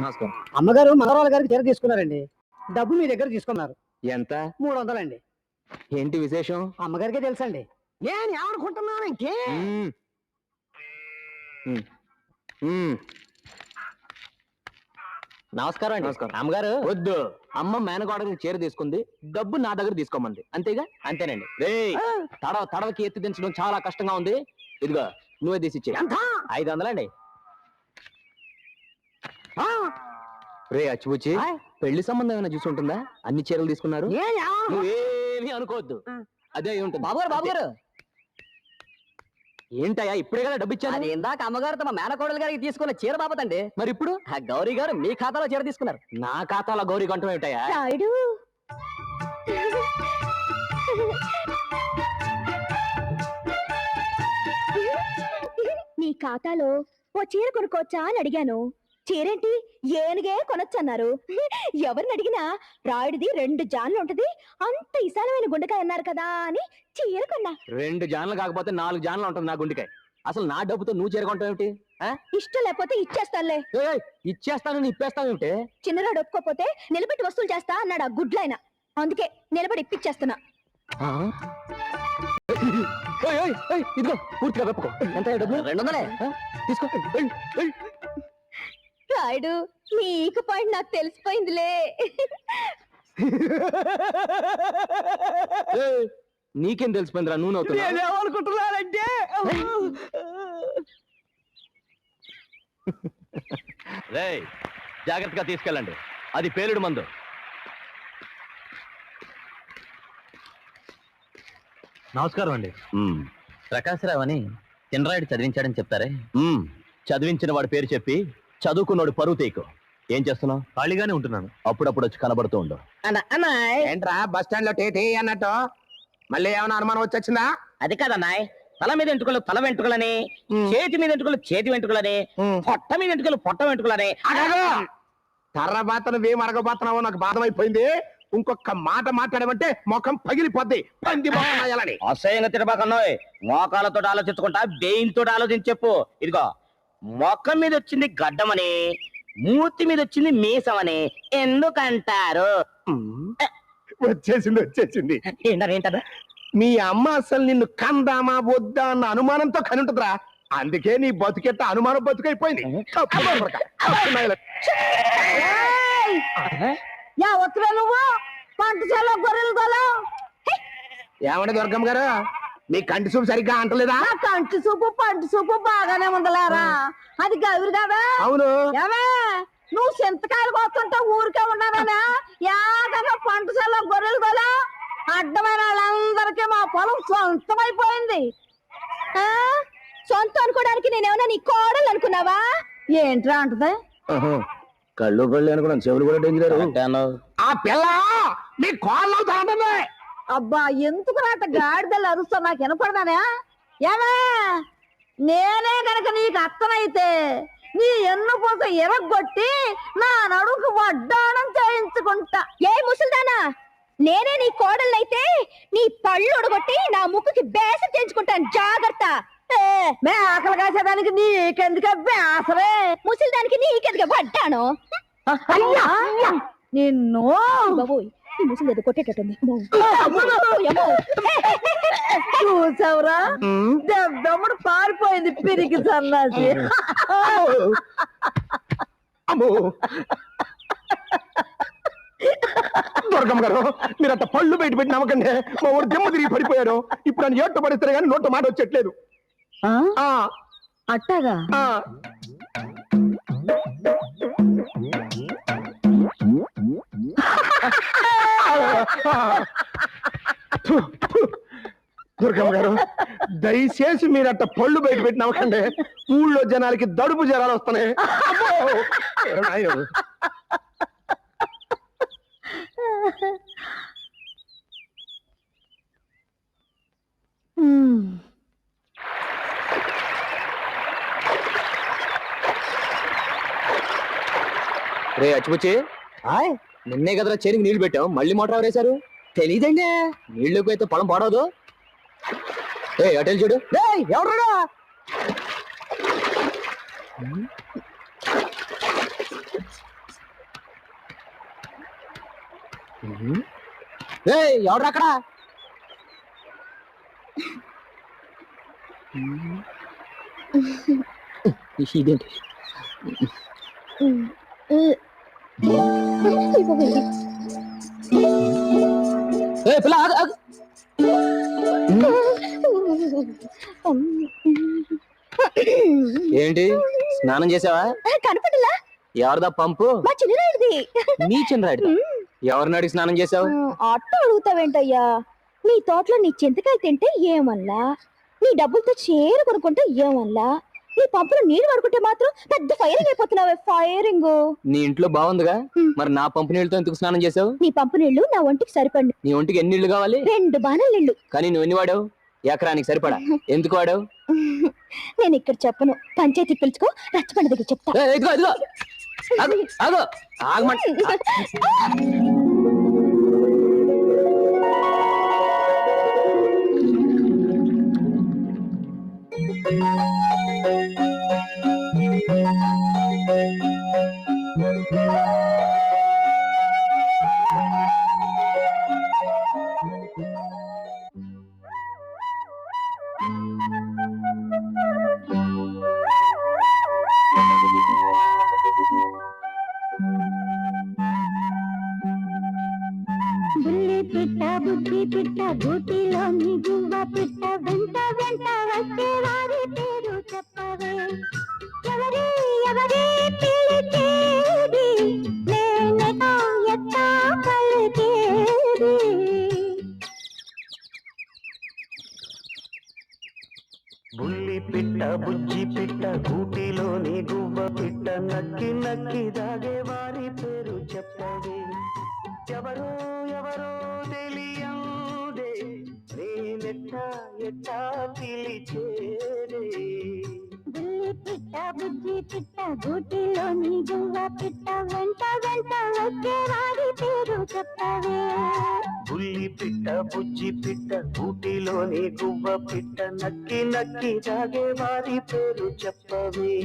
నమస్కారం. అమ్మగారు మనవరాల గారికి చీర తీసుకున్నారండి. డబ్బు మీ దగ్గర తీసుకున్నారు. ఎంత? 300 అండి. ఏంటి విశేషం? అమ్మగారికే తెలుసండి. నేను ఏమనుకుంటున్నాను ఇంకే. నమస్కారం అండి. నమస్కారం. అమ్మగారు వద్దు. అమ్మ మేనగోడకి చీర తీసుకుంది, డబ్బు నా దగ్గర తీసుకోమంది. అంతేగా? అంతేనండి. తడవకి ఎత్తి దించడం చాలా కష్టంగా ఉంది. ఇదిగో నువ్వే తీసిచ్చే. ఎంత? 500 అండి. రే అచ్చిపుచ్చి, పెళ్లి సంబంధం ఏమైనా చూసి ఉంటుందా? అన్ని చీరలు తీసుకున్నారు. నువ్వేమీ అనుకోవద్దు, అదే అయి ఉంటుంది. బాబుగారు ఏంటయ్యా ఇప్పుడే కదా డబ్బు ఇచ్చాను? అది ఇందాక అమ్మగారు తమ మేనకోడలు గారికి తీసుకున్న చీర బాబతండి. మరి ఇప్పుడు గౌరీ గారు మీ ఖాతాలో చీర తీసుకున్నారు. నా ఖాతాలో గౌరీ గంటం ఏమిటయ్యా? రాయుడు నీ ఖాతాలో ఓ చీర కొనుక్కోవచ్చా అని అడిగాను. చీరేంటి ఏనుగే కొనొచ్చన్నారు. ఎవరిని అడిగినా రాయుడిది 2 జాన్లు ఉంటది, అంత విశాలమైన గుండెకాయ అన్నారు కదా అని చీర కొన్నా. 2 జాన్లు కాకపోతే 4 జాన్లు ఉంటుంది నా గుండెకాయ. అసలు నా డబ్బుతో నువ్వు చేరుకుంటావు ఏమిటి? ఇష్టం లేకపోతే ఇచ్చేస్తానులే. ఇచ్చేస్తాను ఇప్పేస్తాను ఏమిటి? చిన్నరాడు ఒప్పుకోపోతే నిలబెట్టి వస్తువులు చేస్తా అన్నాడు ఆ గుడ్లైన. అందుకే నిలబడి ఇప్పించేస్తున్నా. ఇదిగో పూర్తిగా వెప్పుకో. ఎంత డబ్బు? 200 తీసుకో. రాయుడు నీకు పాయింట్ నాకు తెలిసిపోయిందిలే. నీకేం తెలిసిపోయిందిరా? నువ్వు నవ్వుతున్నావు. ఏమనుకుంటున్నారంటే జాగ్రత్తగా తీసుకెళ్ళండి, అది పేలుడు మందు. నమస్కారం అండి. ప్రకాశరావు అని చిన్నరాయుడు చదివించాడని చెప్తారే. చదివించిన వాడి పేరు చెప్పి చదువుకున్నాడు పరువు తీకు. ఏం చేస్తున్నావు? ఖాళీగానే ఉంటున్నాను. అప్పుడప్పుడు వచ్చి కనబడుతూ ఉండు. ఏంట్రా బస్ స్టాండ్ లో టీ అన్నట్టు మళ్ళీ ఏమైనా అనుమానం వచ్చొచ్చిందా? అది కాదన్నాయ్, తల మీద వెంట్రుకలు తల వెంట్రుకలని, చేతి మీద వెంట్రుకలు చేతి వెంట్రుకలని, పొట్ట మీద వెంట్రుకలు పొట్ట వెంట్రుకలని. తర్వాత నువ్వేం అడగబోతున్నావో నాకు బాధమైపోయింది. ఇంకొక మాట మాట్లాడమంటే ముఖం పగిలిపోద్ది. పంది మొహాలని అసహ్యంగా తిరబాకన్నాయ్. మోకాలతో ఆలోచించుకుంటా బెయిన్తో ఆలోచించి చెప్పు. ఇదిగో మొఖం మీద వచ్చింది గడ్డమని, మూతి మీద వచ్చింది మీసమని ఎందుకంటారు? వచ్చేసింది. ఏంటరా? మీ అమ్మ అసలు నిన్ను కందామా వద్దా అన్న అనుమానంతో కనుంటదిరా. అందుకే నీ బతుకెట్ట అనుమానం బతుకైపోయింది. నువ్వు పంటశాల గొర్రెలు గోలా ఏమండి దుర్గమ్మ గారు, మీ కంటి చూపు సరిగ్గా అంటలేదా? కంటి చూపు పంటి చూపు బాగానే ఉందలేరా. అది గౌరి కదా. అవును. ఏమే నువ్వు చింతకాయలు కోస్తుంటే ఊరికే ఉన్నానా? యాదగా పంటశాల గొర్రెలు గోలా అడ్డమైన వాళ్ళందరికీ మా పొలం సొంతమైపోయింది. సొంతం అనుకోవడానికి నేనేమన్నా నీ కోడలు అనుకున్నావా? ఏంట్రా అంటది? కళ్ళు అనుకున్నాను, చెవులు కూడా డేంజర్. ఆ పిల్ల మీ కాళ్ళు అవుతాంటుంది. అబ్బా ఎందుకు రాట గాడిదలు అరుస్తా నాకు వినపడదానే? ఏమే నేనే గనక నీకు అత్తనైతే నీ ఎన్ను పూస ఎరగొట్టి నా నడుకు వడ్డాణం చేయించుకుంటా. ఏ ముసల్దానా, నేనే నీ కోడలైతే నీ పళ్ళు ఒడగొట్టి నా ముక్కుకి బేసం చేయించుకుంటాను. జాగ్రత్త. మే ఆకలి కాసేదానికి నీకెందుకే బేసరే? ముసలిదానికి నీకెందుకే వడ్డాను? నిన్ను బాబోయ్ ఈ ముసలి ఏదో కొట్టేటట్టుంది. చూసావురా దమ్ముడు పారిపోయింది పిరికి సన్నాసి. దుర్గమ్మ గారు, మీరు అంత పళ్ళు బయట పెట్టి నమ్మకండి. మా ఊరు దెమ్మ తిరిగి పడిపోయారు. ఇప్పుడు నన్ను ఏట్టు పడిస్తారు కానీ నోట మాట వచ్చేట్లేదు. అట్టాగా దుర్గమ్మ గారు, దయచేసి మీరు అట్ట పళ్ళు బయట పెట్టి నమ్మకండి. ఊళ్ళో జనాలకి దడుపు జ్వరాలు వస్తున్నాయి. రే అచ్చిపుచ్చి, నిన్నే కదరా చేనికి నీళ్లు పెట్టాం, మళ్ళీ మోటార్ వేశారు. తెలీదండి. నీళ్లకు అయితే పొలం పాడవదు. అటెల్ చూడు. ఎవరు ఎవరు అక్కడ? ఇదేంటి? పిల్ల ఆగు, ఆగు. ఏంటి స్నానం చేసావా? కనపడలా? ఎవరిదా పంపు? మా చిన్నరాడిది. నీ చిన్నరాడు. ఎవరిని అడిగి స్నానం చేసావు? అట్ట అడుగుతావేంటయ్యా? నీ తోటలో నీ చింతకాయలు తింటే ఏమల్లా, నీ డబ్బులతో చీర కొనుక్కుంటే ఏమల్లా, నీ పంపులో నీళ్లు పడుకుంటే మాత్రం పెద్ద ఫైరింగ్ అయిపోతున్నావే. ఫైరింగ్. నీ ఇంట్లో బాగుందిగా, మరి నా పంపు నీళ్ళతో ఎందుకు స్నానం చేసావు? నీ పంపు నీళ్లు నా ఒంటికి సరిపడి. నీ ఒంటికి ఎన్ని నీళ్లు కావాలి? 2 బాణాల నీళ్లు. కానీ నువ్వు ఎన్ని వాడావు? ఎకరానికి సరిపడా. ఎందుకు వాడావు? నేను ఇక్కడ చెప్పను, పంచాయతీ పిలుచుకో, రచ్చబండ దగ్గర చెప్తా. ఇదిగో ఇదిగో, ఆగు, ఆగు, ఆగమంట. బుల్లి పిట్ట బుద్ధి పిట్ట గూటిలో నీ గువ్వ పిట్ట వెంట వెంట వచ్చే వారి పేరు చెప్పవే. ఎవరి ఎవరి పిలిచేది, నేనెటో ఎట్టా పలికేది. బుల్లి పిట్ట బుజ్జి పిట్ట గూటిలోని గువ్వ పిట్ట నక్కి నక్కి దాగే వారి పేరు చెప్పవే. ఎవరో ఎవరో తెలియందే, నేనెట్టా ఎట్టా పిలిచేదే. బుల్లి పిట్ట బుజ్జి పిట్ట గూటిలో నీ గువ్వ పిట్ట వెంట వెంట వచ్చే వారి పేరు చెప్పవే. బుల్లి పిట్ట బుజ్జి పిట్ట గూటిలోని గువ్వ పిట్ట నక్కి నక్కి దాగే వారి పేరు చెప్పవే.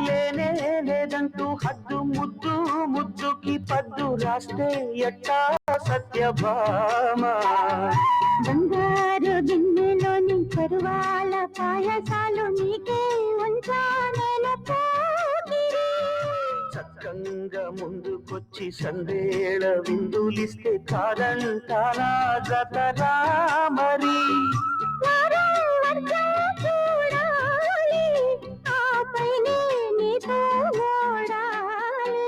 లేనే లేదంటూ హద్దు ముద్దు ముద్దుకి పద్దు రాస్తే ఎట్టా సత్యభామ. బంగారు గిన్నెలోని పరువాల పాయసాలు నీకే ఉంచా నేను పోకిరి. చక్కంగా ముందుకొచ్చి సందేళ విందులిస్తే కాదంటానా జతరా మరి. వారం వర్షం చూడాలి, ఆపైనే నీతో ఓడాలి.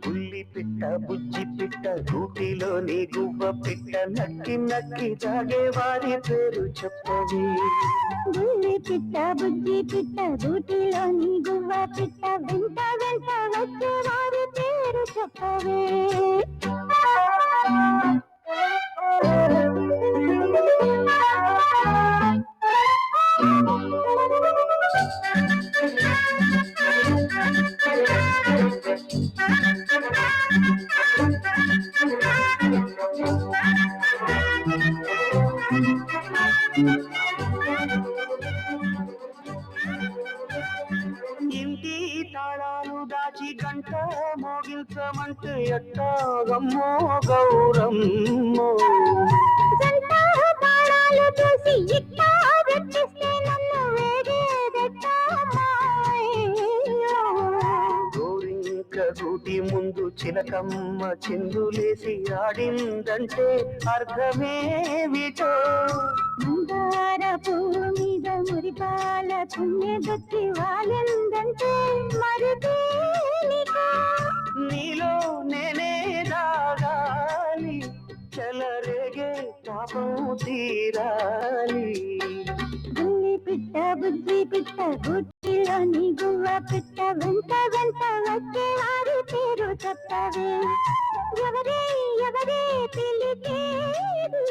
బుల్లి పిట్ట బుజ్జి పిట్ట గూటిలోని గువ్వ పిట్ట నక్కి నక్కి తాగే వారి పేరు చెప్పవి. బుల్లి పిట్ట బుజ్జి పిట్ట గూటిలోని గువ్వ పిట్ట వెంట వెంట వచ్చే వారి పేరు చెప్పవే. ఇంటి తాళాలు దాచి గంట మోగిల్చమంటే ఎట్టాగమ్మో గౌరమ్మో. జంట బాణాలు చూసి ఇట్టా వెచ్చిస్తే నన్ను వేగేదెట్టా మాయో. గోరింక గూటి ముందు చిలకమ్మ చిందులేసి ఆడిందంటే అర్థమేమిటో. మందార పువ్వు మీద మురిపాల పుణ్యగతి వాలిందంటే మరి దేనికో. నీలో నేనే రాగాలి చెలరేగే పాపం తీరాలి బుల్లి పిట్ట బుజ్జి పిట్ట గుట్టిలోని గువ్వ పిట్ట వెంట వెంట వచ్చే వారి పేరు చెప్పవే ఎవరే ఎవరే పిలిచేది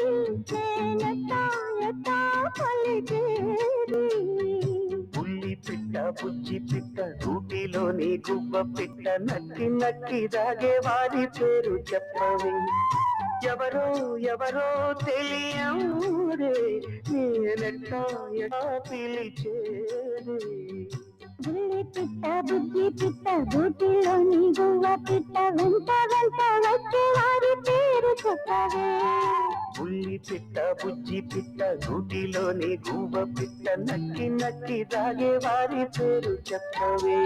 నేనెట్టా ఎట్టా పలికేది బుల్లి పిట్ట బుజ్జి పిట్ట గూటిలోని గువ్వ పిట్ట నక్కి నక్కి దాగే వారి పేరు చెప్పవే ఎవరో ఎవరో తెలియరే నేనెట్టా ఎట్టా పిలిచేది బుల్లి పిట్ట బుజ్జి పిట్ట గూటిలోని గువ్వ పిట్ట వెంట వెంట వచ్చే వారి పేరు చెప్పవే బుల్లి పిట్ట బుజ్జి పిట్ట గూటిలోని గువ్వ పిట్ట నక్కి నక్కి దాగే వారి పేరు చెప్పవే